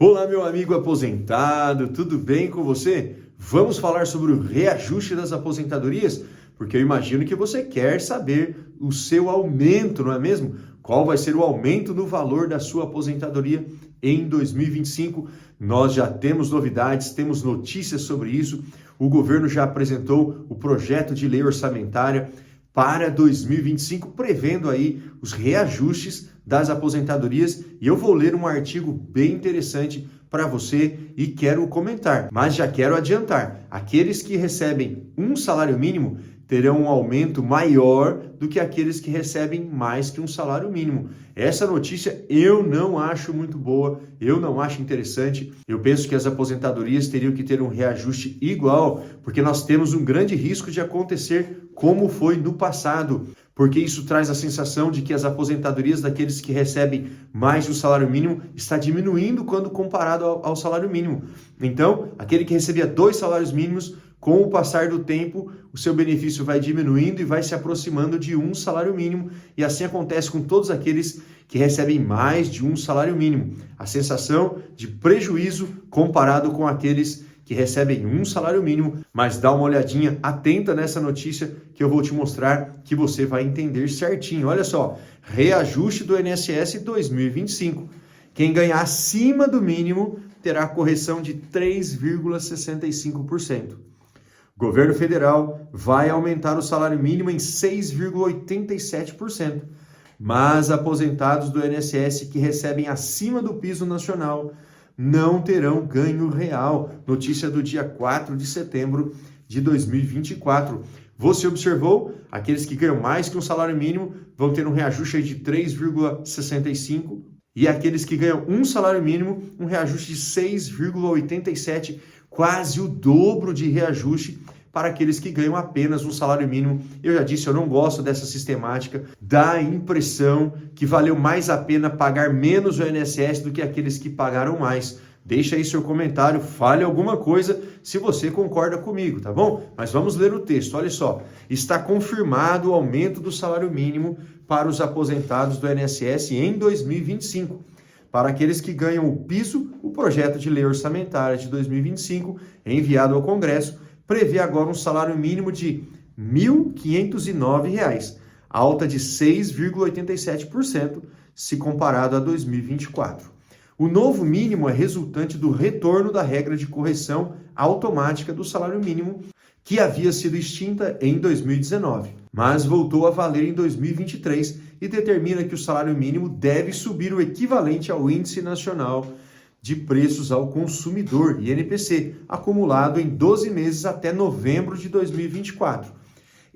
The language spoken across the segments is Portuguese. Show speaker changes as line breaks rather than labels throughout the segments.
Olá, meu amigo aposentado, tudo bem com você? Vamos falar sobre o reajuste das aposentadorias? Porque eu imagino que você quer saber o seu aumento, não é mesmo? Qual vai ser o aumento no valor da sua aposentadoria em 2025? Nós já temos novidades, temos notícias sobre isso. O governo já apresentou o projeto de lei orçamentária para 2025, prevendo aí os reajustes das aposentadorias, e eu vou ler um artigo bem interessante para você e quero comentar, mas já quero adiantar, aqueles que recebem um salário mínimo terão um aumento maior do que aqueles que recebem mais que um salário mínimo. Essa notícia eu não acho muito boa, eu não acho interessante. Eu penso que as aposentadorias teriam que ter um reajuste igual, porque nós temos um grande risco de acontecer como foi no passado, porque isso traz a sensação de que as aposentadorias daqueles que recebem mais de um salário mínimo está diminuindo quando comparado ao salário mínimo. Então, aquele que recebia 2 salários mínimos, com o passar do tempo, o seu benefício vai diminuindo e vai se aproximando de um salário mínimo, e assim acontece com todos aqueles que recebem mais de um salário mínimo. A sensação de prejuízo comparado com aqueles que recebem um salário mínimo, mas dá uma olhadinha atenta nessa notícia que eu vou te mostrar que você vai entender certinho. Olha só, reajuste do INSS 2025. Quem ganhar acima do mínimo terá correção de 3,65%. Governo federal vai aumentar o salário mínimo em 6,87%, mas aposentados do INSS que recebem acima do piso nacional não terão ganho real. Notícia do dia 4 de setembro de 2024. Você observou? Aqueles que ganham mais que um salário mínimo vão ter um reajuste de 3,65%, e aqueles que ganham um salário mínimo, um reajuste de 6,87%, quase o dobro de reajuste para aqueles que ganham apenas um salário mínimo. Eu já disse, eu não gosto dessa sistemática, dá a impressão que valeu mais a pena pagar menos o INSS do que aqueles que pagaram mais. Deixa aí seu comentário, fale alguma coisa se você concorda comigo, tá bom? Mas vamos ler o texto, olha só. Está confirmado o aumento do salário mínimo para os aposentados do INSS em 2025. Para aqueles que ganham o piso, o projeto de lei orçamentária de 2025, enviado ao Congresso, prevê agora um salário mínimo de R$ 1.509, alta de 6,87% se comparado a 2024. O novo mínimo é resultante do retorno da regra de correção automática do salário mínimo, que havia sido extinta em 2019, mas voltou a valer em 2023 e determina que o salário mínimo deve subir o equivalente ao Índice Nacional de Preços ao Consumidor, INPC, acumulado em 12 meses até novembro de 2024,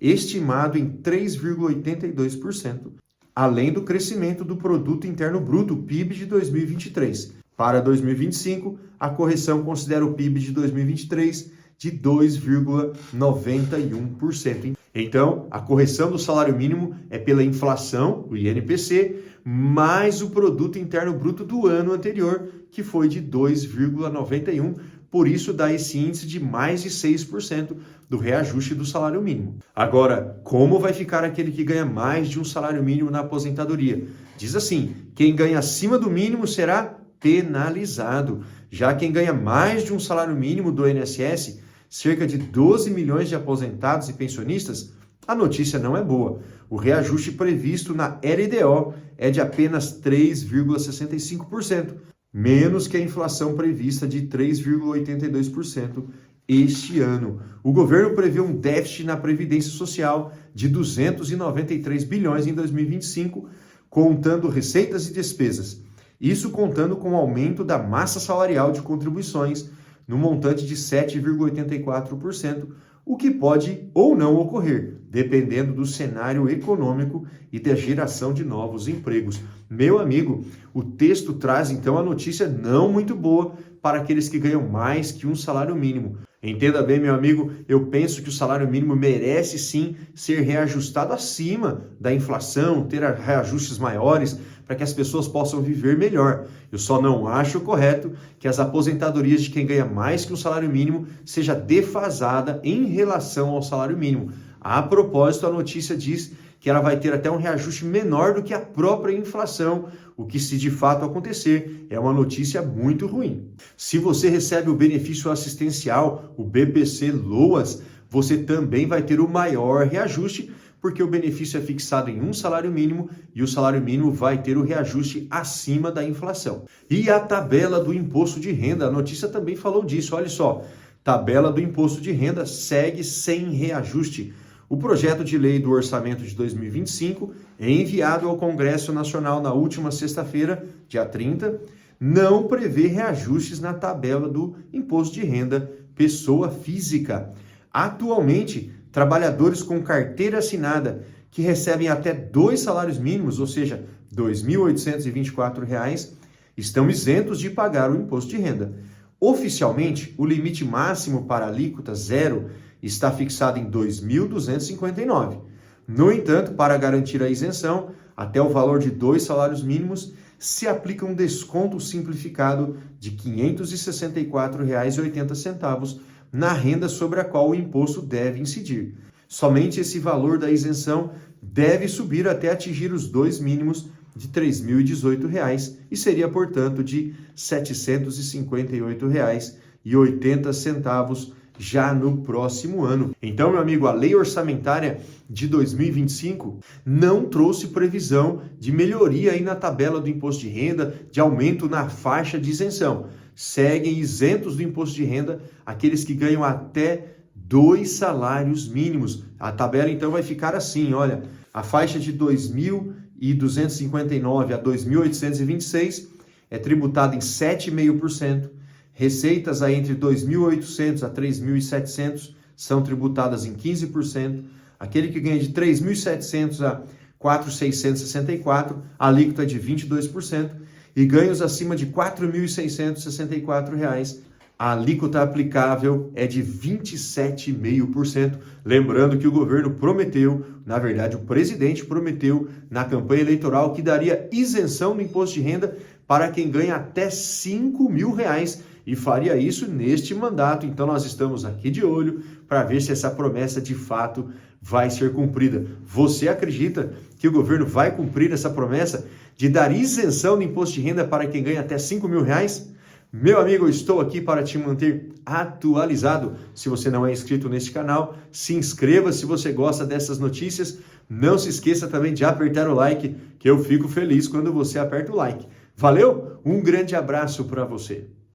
estimado em 3,82%, além do crescimento do Produto Interno Bruto, PIB, de 2023. Para 2025, a correção considera o PIB de 2023 de 2,91%. Então, a correção do salário mínimo é pela inflação, o INPC, mais o Produto Interno Bruto do ano anterior, que foi de 2,91%. Por isso dá esse índice de mais de 6% do reajuste do salário mínimo. Agora, como vai ficar aquele que ganha mais de um salário mínimo na aposentadoria? Diz assim, quem ganha acima do mínimo será penalizado. Já quem ganha mais de um salário mínimo do INSS, cerca de 12 milhões de aposentados e pensionistas, a notícia não é boa. O reajuste previsto na LDO é de apenas 3,65%, menos que a inflação prevista de 3,82% este ano. O governo prevê um déficit na Previdência Social de 293 bilhões em 2025, contando receitas e despesas. Isso contando com o aumento da massa salarial de contribuições no montante de 7,84%, o que pode ou não ocorrer, dependendo do cenário econômico e da geração de novos empregos. Meu amigo, o texto traz então a notícia não muito boa para aqueles que ganham mais que um salário mínimo. Entenda bem, meu amigo, eu penso que o salário mínimo merece sim ser reajustado acima da inflação, ter reajustes maiores para que as pessoas possam viver melhor. Eu só não acho correto que as aposentadorias de quem ganha mais que um salário mínimo seja defasada em relação ao salário mínimo. A propósito, a notícia diz que ela vai ter até um reajuste menor do que a própria inflação, o que, se de fato acontecer, é uma notícia muito ruim. Se você recebe o benefício assistencial, o BPC-LOAS, você também vai ter o maior reajuste, porque o benefício é fixado em um salário mínimo e o salário mínimo vai ter o reajuste acima da inflação. E a tabela do imposto de renda, a notícia também falou disso, olha só, tabela do imposto de renda segue sem reajuste. O projeto de lei do orçamento de 2025, enviado ao Congresso Nacional na última sexta-feira, dia 30, não prevê reajustes na tabela do imposto de renda pessoa física. Atualmente, trabalhadores com carteira assinada que recebem até 2 salários mínimos, ou seja, R$ 2.824, estão isentos de pagar o imposto de renda. Oficialmente, o limite máximo para a alíquota zero está fixado em R$ 2.259. No entanto, para garantir a isenção, até o valor de 2 salários mínimos, se aplica um desconto simplificado de R$ 564,80 na renda sobre a qual o imposto deve incidir. Somente esse valor da isenção deve subir até atingir os 2 mínimos de R$ 3.018 e seria, portanto, de R$ 758,80 já no próximo ano. Então, meu amigo, a lei orçamentária de 2025 não trouxe previsão de melhoria aí na tabela do imposto de renda, de aumento na faixa de isenção. Seguem isentos do imposto de renda aqueles que ganham até 2 salários mínimos. A tabela então vai ficar assim, olha, a faixa de 2.259 a 2.826 é tributada em 7,5%, receitas aí entre 2.800 a 3.700 são tributadas em 15%, aquele que ganha de 3.700 a 4.664, a alíquota é de 22%, e ganhos acima de R$ 4.664, a alíquota aplicável é de 27,5%. Lembrando que o governo prometeu, na verdade o presidente prometeu na campanha eleitoral que daria isenção do imposto de renda para quem ganha até R$ 5.000 e faria isso neste mandato. Então nós estamos aqui de olho para ver se essa promessa de fato vai ser cumprida. Você acredita que o governo vai cumprir essa promessa de dar isenção do imposto de renda para quem ganha até R$ 5.000? Meu amigo, eu estou aqui para te manter atualizado. Se você não é inscrito neste canal, se inscreva se você gosta dessas notícias. Não se esqueça também de apertar o like, que eu fico feliz quando você aperta o like. Valeu? Um grande abraço para você.